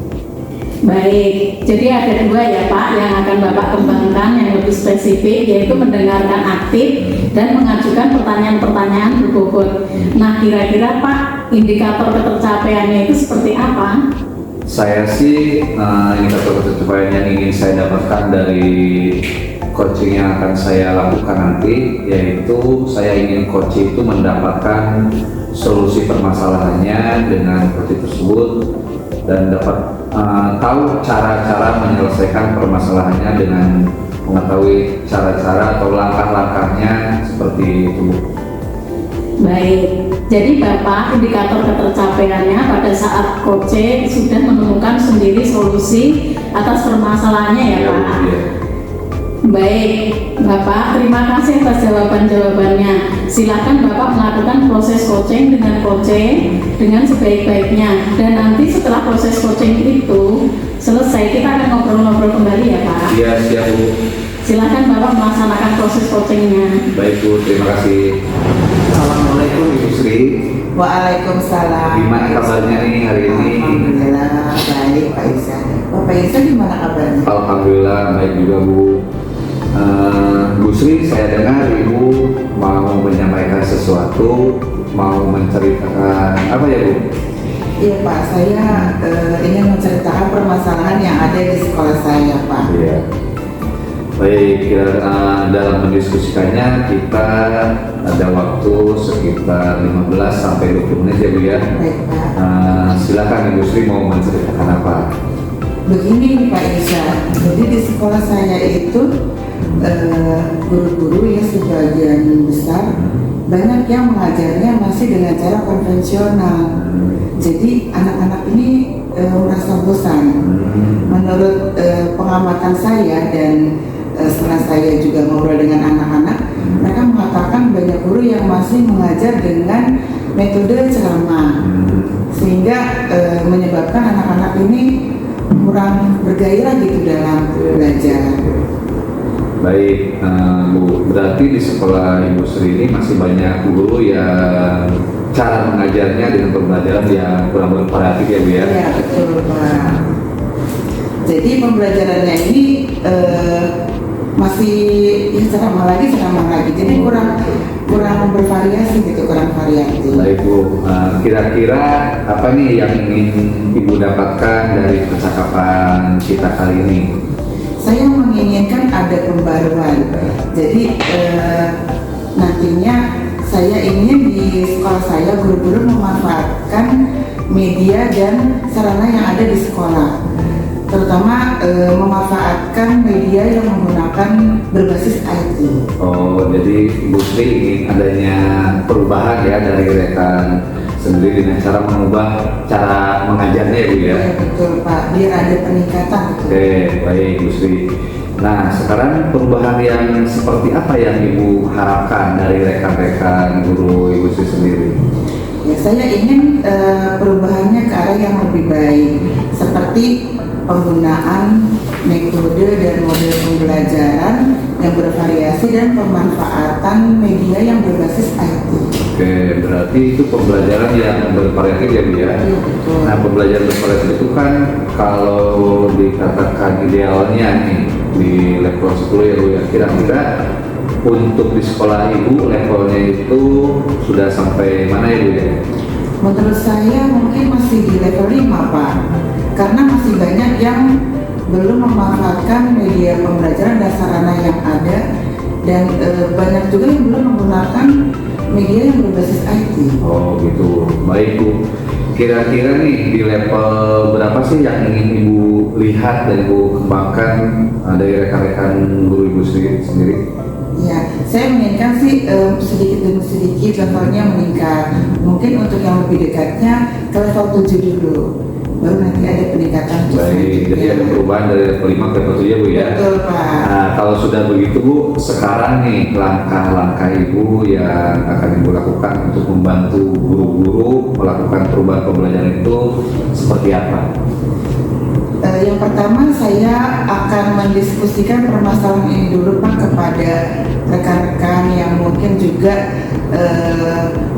[SPEAKER 3] Baik, jadi ada 2 ya Pak yang akan Bapak kembangkan yang lebih spesifik, yaitu mendengarkan aktif dan mengajukan pertanyaan-pertanyaan berbobot. Nah, kira-kira Pak, indikator ketercapaiannya itu seperti apa?
[SPEAKER 4] Saya sih indikator ketercapaian yang ingin saya dapatkan dari coaching yang akan saya lakukan nanti, yaitu saya ingin coaching itu mendapatkan solusi permasalahannya dengan coaching tersebut dan dapat tahu cara-cara menyelesaikan permasalahannya dengan mengetahui cara-cara atau langkah-langkahnya seperti itu.
[SPEAKER 3] Baik, jadi Bapak indikator ketercapaiannya pada saat coaching sudah menemukan sendiri solusi atas permasalahannya ya Pak?
[SPEAKER 4] Iya.
[SPEAKER 3] Baik, Bapak, terima kasih atas jawaban-jawabannya. Silakan Bapak melakukan proses coaching dengan coaching dengan sebaik-baiknya. Dan nanti setelah proses coaching itu selesai, kita akan ngobrol-ngobrol kembali ya Pak.
[SPEAKER 4] Iya, siap Bu.
[SPEAKER 3] Silakan Bapak melaksanakan proses coachingnya.
[SPEAKER 4] Baik Bu, terima kasih. Assalamualaikum Ibu Sri.
[SPEAKER 2] Waalaikumsalam.
[SPEAKER 4] Gimana kabarnya nih hari ini?
[SPEAKER 2] Alhamdulillah baik Pak Isa. Bapak Isa gimana kabarnya?
[SPEAKER 4] Alhamdulillah baik juga Bu. Bu Sri, saya dengar Ibu mau menyampaikan sesuatu, mau menceritakan apa ya Bu?
[SPEAKER 2] Iya Pak, saya ingin menceritakan permasalahan yang ada di sekolah saya Pak.
[SPEAKER 4] Iya. Baik, dalam mendiskusikannya kita ada waktu sekitar 15 sampai 20 menit ya Bu ya.
[SPEAKER 2] Baik Pak.
[SPEAKER 4] Silakan Ibu Sri mau menceritakan apa?
[SPEAKER 2] Begini Pak Isa, jadi di sekolah saya itu guru-guru ya sebagian besar banyak yang mengajarnya masih dengan cara konvensional. Jadi anak-anak ini merasa bosan. Menurut pengamatan saya dan setelah saya juga ngobrol dengan anak-anak, mereka mengatakan banyak guru yang masih mengajar dengan metode ceramah, sehingga menyebabkan anak-anak ini kurang bergairah gitu dalam belajar.
[SPEAKER 4] Baik, Bu, berarti di sekolah Ibu Sri ini masih banyak guru yang cara mengajarnya dengan pembelajaran yang kurang bervariatif ya Bu ya?
[SPEAKER 2] Iya betul Pak. Jadi pembelajarannya ini masih ya ceramah lagi, jadi kurang bervariasi gitu, kurang variatif.
[SPEAKER 4] Baik Bu, kira-kira apa nih yang ingin Ibu dapatkan dari percakapan kita kali ini?
[SPEAKER 2] Saya menginginkan ada pembaruan. Jadi nantinya saya ingin di sekolah saya guru-guru memanfaatkan media dan sarana yang ada di sekolah, terutama memanfaatkan media yang menggunakan berbasis IT.
[SPEAKER 4] Oh, jadi Ibu Sri ingin adanya perubahan ya dari rekan sendiri dengan cara mengubah cara mengajarnya ya Bu ya?
[SPEAKER 2] Ya betul Pak, biar ada peningkatan.
[SPEAKER 4] Oke, baik Bu Sri. Nah, sekarang perubahan yang seperti apa yang Ibu harapkan dari rekan-rekan guru Ibu Sri sendiri?
[SPEAKER 2] Ya, saya ingin perubahannya ke arah yang lebih baik, seperti penggunaan metode dan model pembelajaran yang bervariasi dan pemanfaatan media yang berbasis IT.
[SPEAKER 4] Oke, berarti itu pembelajaran yang bervariatif ya Bu ya?
[SPEAKER 2] Iya betul.
[SPEAKER 4] Nah, pembelajaran bervariatif itu kan kalau dikatakan idealnya nih di level 10 ya Bu ya, kira-kira untuk di sekolah Ibu levelnya itu sudah sampai mana ya Bu ya?
[SPEAKER 2] Menurut saya mungkin masih di level 5 Pak, karena masih banyak yang belum memanfaatkan media pembelajaran dan sarana yang ada, dan banyak juga yang belum menggunakan media yang berbasis IT.
[SPEAKER 4] Oh gitu, baik Bu. Kira-kira nih di level berapa sih yang ingin Ibu lihat dan Ibu kembangkan dari rekan-rekan guru Ibu sendiri?
[SPEAKER 2] Ya, saya menginginkan sih sedikit demi sedikit levelnya meningkat. Mungkin untuk yang lebih dekatnya ke level 7 dulu, baru nanti ada peningkatan.
[SPEAKER 4] Baik, jadi ada perubahan dari level 5 ke level 7 ya Bu ya?
[SPEAKER 2] Betul Pak.
[SPEAKER 4] Nah, kalau sudah begitu Bu, sekarang nih langkah-langkah Ibu yang akan Ibu lakukan untuk membantu guru-guru melakukan perubahan pembelajaran itu seperti apa?
[SPEAKER 2] Yang pertama saya akan mendiskusikan permasalahan ini dulu Pak kepada rekan-rekan yang mungkin juga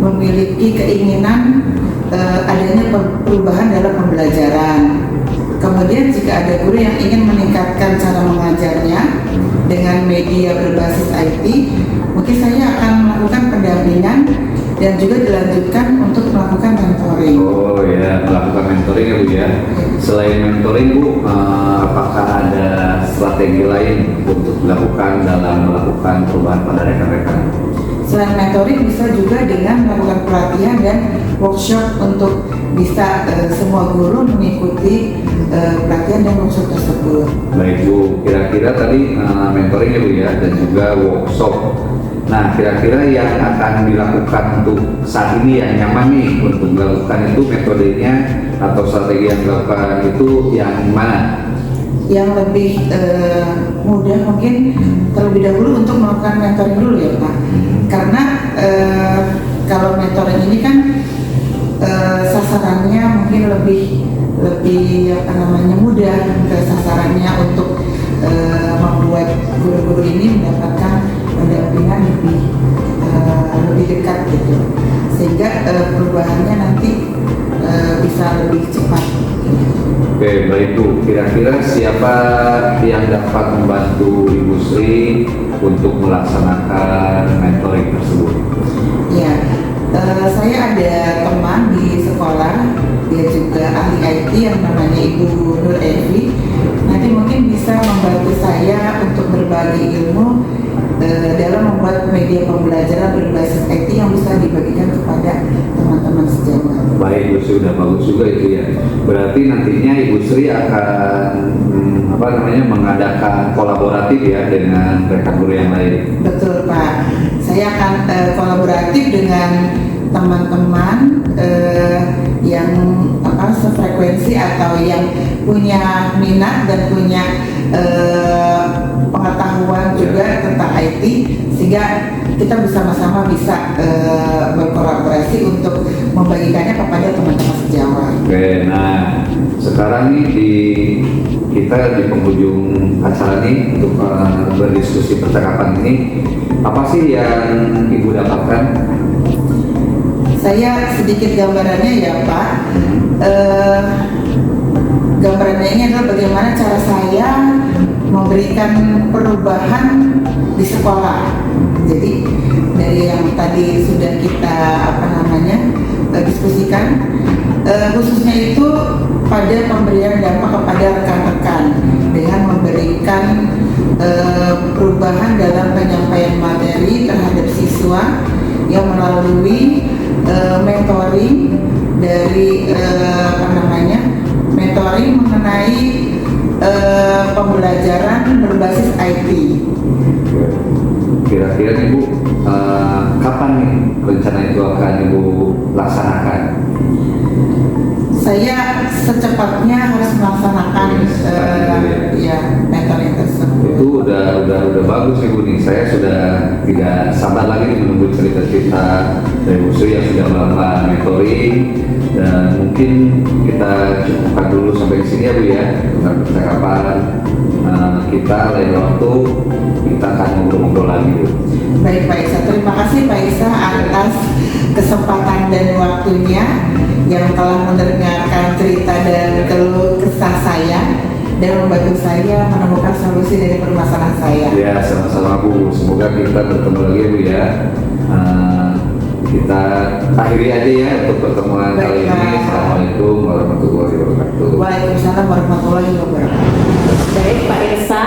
[SPEAKER 2] memiliki keinginan adanya perubahan dalam pembelajaran. Kemudian jika ada guru yang ingin meningkatkan cara mengajarnya dengan media berbasis IT, mungkin saya akan melakukan pendampingan dan juga dilanjutkan untuk melakukan mentoring.
[SPEAKER 4] Oh ya, melakukan mentoring ya Bu ya. Selain mentoring Bu, apakah ada strategi lain untuk dilakukan dalam melakukan perubahan pada rekan-rekan?
[SPEAKER 2] Selain mentoring bisa juga dengan melakukan pelatihan dan workshop untuk bisa semua guru mengikuti pelatihan dan workshop tersebut.
[SPEAKER 4] Baik Bu, kira-kira tadi mentoring ya Bu ya, dan juga workshop. Nah, kira-kira yang akan dilakukan untuk saat ini yang nyaman nih untuk dilakukan itu metodenya atau strategi yang dilakukan itu yang mana?
[SPEAKER 2] yang lebih mudah mungkin terlebih dahulu untuk melakukan mentoring dulu ya Pak. Karena kalau mentoring ini kan sasarannya mungkin lebih apa namanya mudah ke sasarannya untuk membuat guru-guru ini mendapatkan pendampingan lebih dekat gitu, sehingga perubahannya nanti bisa lebih cepat.
[SPEAKER 4] Oke, baik Bu. Kira-kira siapa yang dapat membantu Ibu Sri untuk melaksanakan mentoring tersebut?
[SPEAKER 2] Ya, saya ada teman di sekolah, dia juga ahli IT yang namanya Ibu Nur Evi. Nanti mungkin bisa membantu saya untuk berbagi ilmu dalam membuat media pembelajaran berbasis IT yang bisa dibagikan kepada teman-teman sejawat.
[SPEAKER 4] Baik, Bu Sri, sudah bagus juga itu ya. Berarti nantinya Ibu Sri akan mengadakan kolaboratif ya dengan rekan guru yang lain.
[SPEAKER 2] Betul Pak, saya akan kolaboratif dengan teman-teman yang sefrekuensi atau yang punya minat dan punya pengetahuan juga tentang IT, sehingga kita bersama-sama bisa berkolaborasi untuk membagikannya kepada teman-teman sejawat.
[SPEAKER 4] Oke, nah sekarang nih kita di penghujung acara nih untuk berdiskusi percakapan ini, apa sih yang Ibu dapatkan?
[SPEAKER 2] Saya sedikit gambarannya ya Pak. Gambarannya ini adalah bagaimana cara saya memberikan perubahan di sekolah. Jadi dari yang tadi sudah kita diskusikan, khususnya itu pada pemberian dampak kepada rekan-rekan dengan memberikan perubahan dalam penyampaian materi terhadap siswa yang melalui mentoring dari mentoring mengenai pembelajaran berbasis IT.
[SPEAKER 4] Kira-kira nih Bu, kapan nih rencana itu akan Ibu laksanakan?
[SPEAKER 2] Saya secepatnya harus melaksanakan mentoring tersebut.
[SPEAKER 4] Itu udah bagus Ibu nih. Saya sudah tidak sabar lagi nih menunggu cerita-cerita dari Bu Sri yang sudah melakukan mentoring, dan mungkin kita cukupkan dulu sampai di sini ya Bu ya tentang percakapan. Kita lain waktu kita akan ngobrol-ngobrol lagi Bu.
[SPEAKER 2] Baik Pak Isa, terima kasih Pak Isa atas kesempatan dan waktunya yang telah mendengarkan cerita dan keluh kesah saya dan membantu saya menemukan solusi dari permasalahan saya.
[SPEAKER 4] Ya, sama-sama Bu. Semoga kita bertemu lagi Bu ya. Kita akhiri aja ya untuk pertemuan kali ini. Assalamualaikum warahmatullahi wabarakatuh.
[SPEAKER 2] Waalaikumsalam warahmatullahi wabarakatuh.
[SPEAKER 3] Baik Pak Irsa,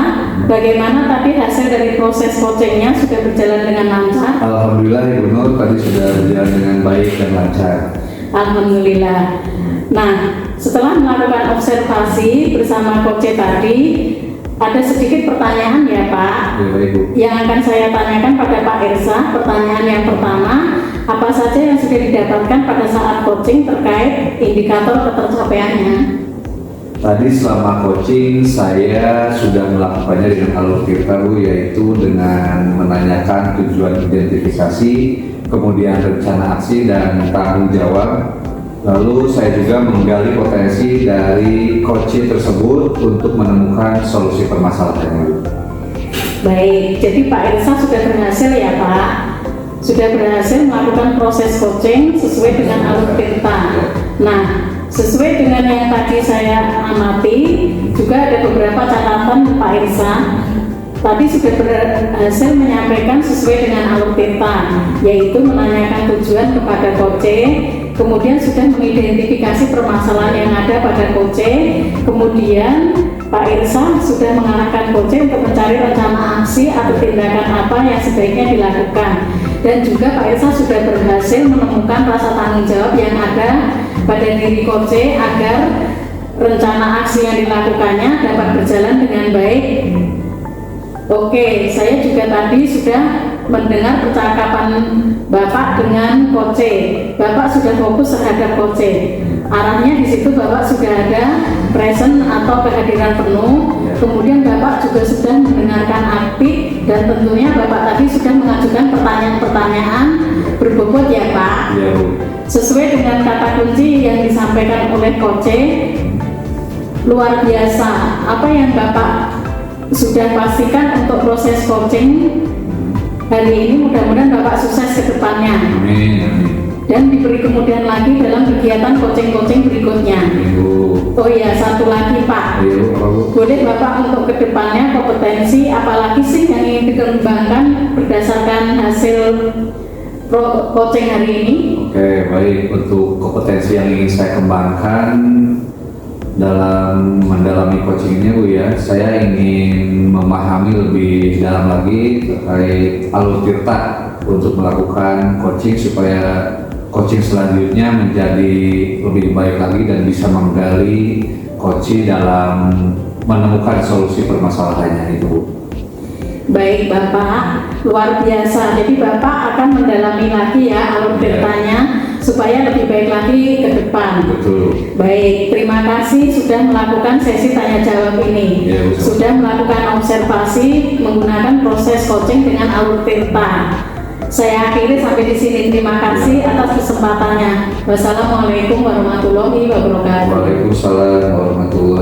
[SPEAKER 3] bagaimana tadi hasil dari proses coachingnya sudah berjalan dengan lancar?
[SPEAKER 4] Alhamdulillah Ibu Nur tadi sudah berjalan dengan baik dan lancar.
[SPEAKER 3] Alhamdulillah. Nah, setelah melakukan observasi bersama coach tadi, ada sedikit pertanyaan ya Pak, yang akan saya tanyakan pada Pak Irsa. Pertanyaan yang pertama, apa saja yang sudah didapatkan pada saat coaching terkait indikator ketercapaiannya?
[SPEAKER 4] Tadi selama coaching saya sudah melakukannya dengan alur tirta Bu, yaitu dengan menanyakan tujuan identifikasi, kemudian rencana aksi dan tanggung jawab. Lalu saya juga menggali potensi dari coach tersebut untuk menemukan solusi permasalahannya.
[SPEAKER 3] Baik, jadi Pak Irsa sudah berhasil ya Pak? Sudah berhasil melakukan proses coaching sesuai dengan alur tirta. Nah, sesuai dengan yang tadi saya amati, juga ada beberapa catatan Pak Irsa. Tadi sudah berhasil menyampaikan sesuai dengan alur tirta, yaitu menanyakan tujuan kepada coach, kemudian sudah mengidentifikasi permasalahan yang ada pada coach, kemudian Pak Irsa sudah mengarahkan coach untuk mencari rencana aksi atau tindakan apa yang sebaiknya dilakukan, dan juga Pak Irsa sudah berhasil menemukan rasa tanggung jawab yang ada pada diri coach agar rencana aksi yang dilakukannya dapat berjalan dengan baik Oke, saya juga tadi sudah mendengar percakapan Bapak dengan Koce. Bapak sudah fokus terhadap Koce. Arahnya di situ Bapak sudah ada present atau kehadiran penuh. Kemudian Bapak juga sudah mendengarkan aktif dan tentunya Bapak tadi sudah mengajukan pertanyaan-pertanyaan berbobot ya Pak.
[SPEAKER 4] Ya Bu.
[SPEAKER 3] Sesuai dengan kata kunci yang disampaikan oleh Koce, luar biasa. Apa yang Bapak sudah pastikan untuk proses coaching hari ini, mudah-mudahan Bapak sukses ke depannya.
[SPEAKER 4] Amin.
[SPEAKER 3] Dan diberi kemudian lagi dalam kegiatan coaching-coaching berikutnya.
[SPEAKER 4] Ibu.
[SPEAKER 3] Oh iya, satu lagi Pak.
[SPEAKER 4] Ayo, apa Bu?
[SPEAKER 3] Boleh Bapak untuk kedepannya kompetensi apalagi sih yang ingin dikembangkan berdasarkan hasil coaching hari ini?
[SPEAKER 4] Oke, baik. Untuk kompetensi yang ingin saya kembangkan dalam mendalami coaching ini Bu ya, saya ingin memahami lebih dalam lagi terkait alur tirta untuk melakukan coaching supaya coaching selanjutnya menjadi lebih baik lagi dan bisa menggali coaching dalam menemukan solusi permasalahannya itu Bu.
[SPEAKER 3] Baik Bapak, luar biasa. Jadi Bapak akan mendalami lagi ya alur tirtanya supaya lebih baik lagi ke depan.
[SPEAKER 4] Betul.
[SPEAKER 3] Baik, terima kasih sudah melakukan sesi tanya jawab ini.
[SPEAKER 4] Ya, betul.
[SPEAKER 3] Sudah melakukan observasi menggunakan proses coaching dengan alur tirta. Saya akhiri sampai di sini. Terima kasih atas kesempatannya. Wassalamualaikum warahmatullahi wabarakatuh.
[SPEAKER 4] Waalaikumsalam warahmatullahi